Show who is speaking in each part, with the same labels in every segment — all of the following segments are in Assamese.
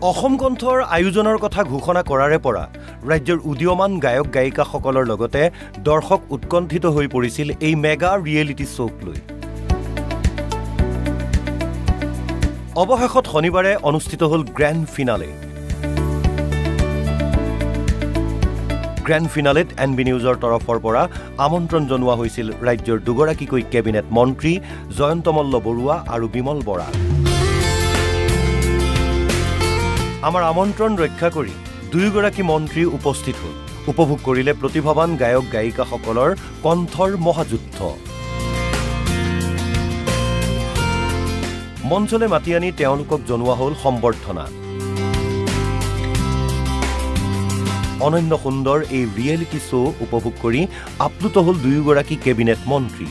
Speaker 1: অসম কণ্ঠৰ আয়োজনৰ কথা ঘোষণা কৰাৰে পৰা ৰাজ্যৰ উদীয়মান গায়ক গায়িকাসকলৰ লগতে দৰ্শক উৎকণ্ঠিত হৈ পৰিছিল এই মেগা ৰিয়েলিটি শ্ব'ক লৈ। অৱশেষত শনিবাৰে অনুষ্ঠিত হ'ল গ্ৰেণ্ড ফিনালে। গ্ৰেণ্ড ফিনালেত NB নিউজৰ তৰফৰ পৰা আমন্ত্ৰণ জনোৱা হৈছিল ৰাজ্যৰ দুগৰাকীকৈ কেবিনেট মন্ত্ৰী জয়ন্ত মল্ল বৰুৱা আৰু বিমল বৰা। আমাৰ আমন্ত্ৰণ ৰক্ষা কৰি দুয়োগৰাকী মন্ত্ৰী উপস্থিত হ'ল। উপভোগ কৰিলে প্ৰতিভাৱান গায়ক গায়িকাসকলৰ কণ্ঠৰ মহাযুদ্ধ। মঞ্চলৈ মাতি আনি তেওঁলোকক জনোৱা হ'ল সম্বৰ্ধনা। অনন্য সুন্দৰ এই ৰিয়েলিটি শ্ব' উপভোগ কৰি আপ্লুত হ'ল দুয়োগৰাকী কেবিনেট মন্ত্ৰী।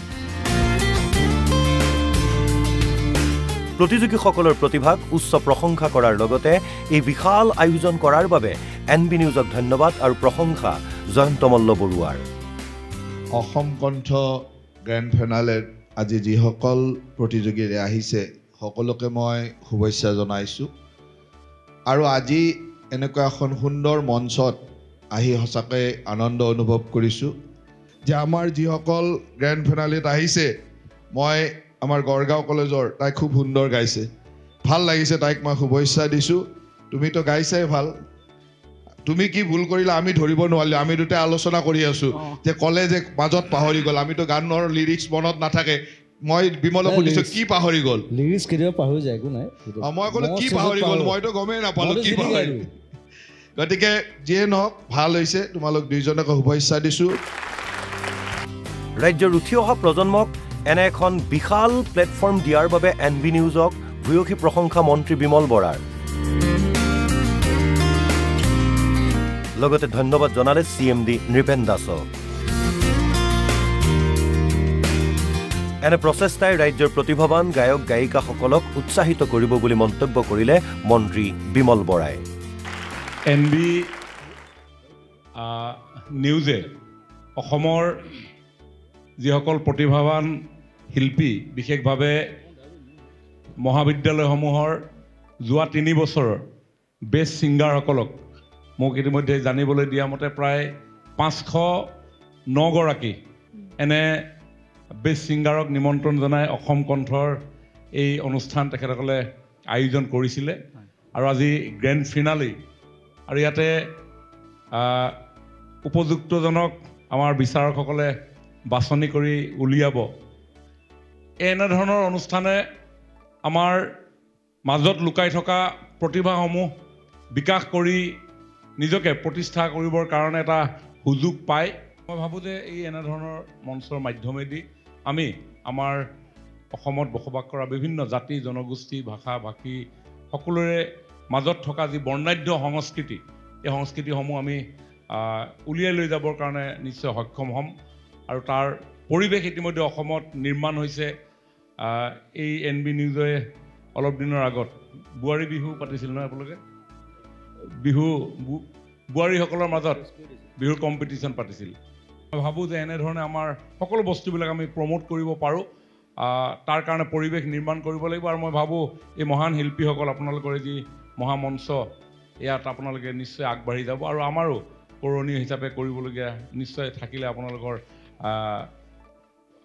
Speaker 1: প্ৰতিযোগীসকলৰ প্ৰতিভাক উচ্চ প্ৰশংসা কৰাৰ লগতে এই বিশাল আয়োজন কৰাৰ বাবে NB নিউজক ধন্যবাদ আৰু প্ৰশংসা জয়ন্ত মল্ল বৰুৱাৰ।
Speaker 2: অসম কণ্ঠ গ্ৰেণ্ড ফিনালেত আজি যিসকল প্ৰতিযোগীৰে আহিছে সকলোকে মই শুভেচ্ছা জনাইছোঁ। আৰু আজি এনেকুৱা এখন সুন্দৰ মঞ্চত আহি সঁচাকৈ আনন্দ অনুভৱ কৰিছোঁ যে আমাৰ যিসকল গ্ৰেণ্ড ফিনালেত আহিছে, মই আমাৰ গড়গাঁও কলেজৰ তাই খুব সুন্দৰ গাইছে, ভাল লাগিছে, তাইক মই শুভেচ্ছা দিছোঁ। তুমিতো গাইছাই ভাল, তুমি কি ভুল কৰিলা আমি ধৰিব নোৱাৰিলোঁ। আমি দুটাই আলোচনা কৰি আছোঁ যে ক'লে যে মাজত পাহৰি গ'ল, আমিতো গানৰ লিৰিক্স মনত নাথাকে। মই বিমলক সুধিছোঁ কি পাহৰি গ'ল,
Speaker 3: লিৰিক্স কেতিয়াবা পাহৰি যায়, একো নাই।
Speaker 2: মই ক'লো কি পাহৰি গ'ল, মইতো গমেই নাপালোঁ কি পাহৰি। গতিকে যিয়ে নহওক ভাল হৈছে, তোমালোক দুইজনকে শুভেচ্ছা দিছোঁ।
Speaker 1: ৰাজ্যৰ উঠি অহা প্ৰজন্মক এনে এখন বিশাল প্লেটফৰ্ম দিয়াৰ বাবে NB নিউজক ভূয়সী প্ৰশংসা মন্ত্ৰী বিমল বৰাৰ। লগতে ধন্যবাদ জনালে CMD নৃপেন দাসক। এনে প্ৰচেষ্টাই ৰাজ্যৰ প্ৰতিভাৱান গায়ক গায়িকাসকলক উৎসাহিত কৰিব বুলি মন্তব্য কৰিলে মন্ত্ৰী বিমল বৰাই।
Speaker 4: NB নিউজে অসমৰ যিসকল প্ৰতিভাৱান শিল্পী, বিশেষভাৱে মহাবিদ্যালয়সমূহৰ যোৱা 3 বছৰৰ বেষ্ট ছিংগাৰসকলক মোক ইতিমধ্যে জানিবলৈ দিয়া মতে প্ৰায় 509 গৰাকী এনে বেষ্ট ছিংগাৰক নিমন্ত্ৰণ জনাই অসম কণ্ঠৰ এই অনুষ্ঠান তেখেতসকলে আয়োজন কৰিছিলে। আৰু আজি গ্ৰেণ্ড ফিনালে, আৰু ইয়াতে উপযুক্তজনক আমাৰ বিচাৰকসকলে বাছনি কৰি উলিয়াব। এনেধৰণৰ অনুষ্ঠানে আমাৰ মাজত লুকাই থকা প্ৰতিভাসমূহ বিকাশ কৰি নিজকে প্ৰতিষ্ঠা কৰিবৰ কাৰণে এটা সুযোগ পায়। মই ভাবোঁ যে এই এনেধৰণৰ মঞ্চৰ মাধ্যমেদি আমি আমাৰ অসমত বসবাস কৰা বিভিন্ন জাতি জনগোষ্ঠী ভাষা ভাষী সকলোৰে মাজত থকা যি বৰ্ণাঢ্য সংস্কৃতি, এই সংস্কৃতিসমূহ আমি উলিয়াই লৈ যাবৰ কাৰণে নিশ্চয় সক্ষম হ'ম। আৰু তাৰ পৰিৱেশ ইতিমধ্যে অসমত নিৰ্মাণ হৈছে। এই NB নিউজে অলপ দিনৰ আগত বোৱাৰী বিহু পাতিছিল নহয় আপোনালোকে, বোৱাৰীসকলৰ মাজত বিহুৰ কম্পিটিশ্যন পাতিছিল। মই ভাবোঁ যে এনেধৰণে আমাৰ সকলো বস্তুবিলাক আমি প্ৰমোট কৰিব পাৰোঁ, তাৰ কাৰণে পৰিৱেশ নিৰ্মাণ কৰিব লাগিব। আৰু মই ভাবোঁ এই মহান শিল্পীসকল আপোনালোকৰ যি মহামঞ্চ, ইয়াত আপোনালোকে নিশ্চয় আগবাঢ়ি যাব। আৰু আমাৰো কৰণীয় হিচাপে কৰিবলগীয়া নিশ্চয় থাকিলে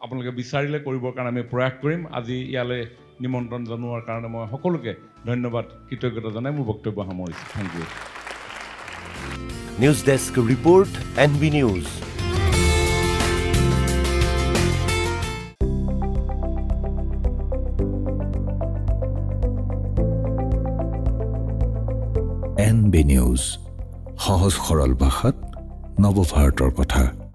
Speaker 4: আপোনালোকে বিচাৰিলে কৰিবৰ কাৰণে আমি প্ৰয়াস কৰিম। আজি ইয়ালৈ নিমন্ত্ৰণ জনোৱাৰ কাৰণে মই সকলোকে ধন্যবাদ কৃতজ্ঞতা জনাই মোৰ বক্তব্য সামৰিছোঁ। Thank you.
Speaker 1: News desk report NB news.
Speaker 5: NB news, সহজ সৰল ভাষাত নৱভাৰতৰ কথা।